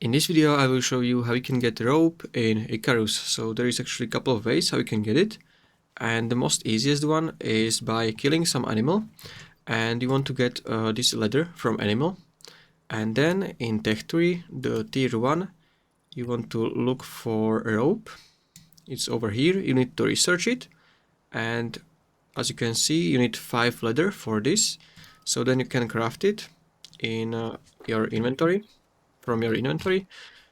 In this video I will show you how you can get rope in ICARUS. So there is actually a couple of ways how you can get it, and the most easiest one is by killing some animal, and you want to get this leather from animal, and then in tech tree, the tier 1, you want to look for a rope. It's over here. You need to research it, and as you can see you need 5 leather for this, so then you can craft it in your inventory, from your inventory.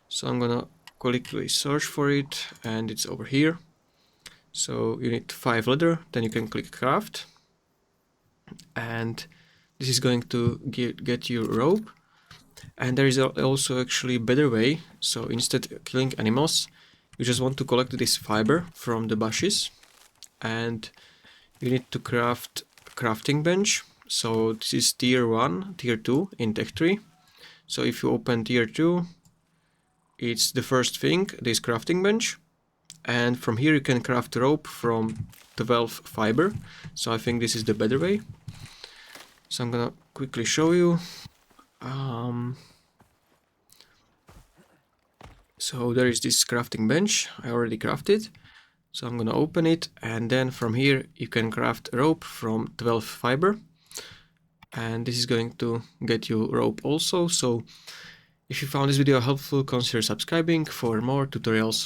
So I'm gonna quickly search for it, and it's over here. So you need 5 leather, then you can click craft, and this is going to get you rope. And there is also actually a better way. So instead of killing animals, you just want to collect this fiber from the bushes, and you need to craft a crafting bench. So this is tier 1, tier 2 in tech tree. So if you open tier 2, it's the first thing, this crafting bench, and from here you can craft rope from 12 fiber. So I think this is the better way. So I'm gonna quickly show you. So there is this crafting bench I already crafted. So I'm gonna open it, and then from here you can craft rope from 12 fiber, and this is going to get you rope also. So if you found this video helpful, consider subscribing for more tutorials.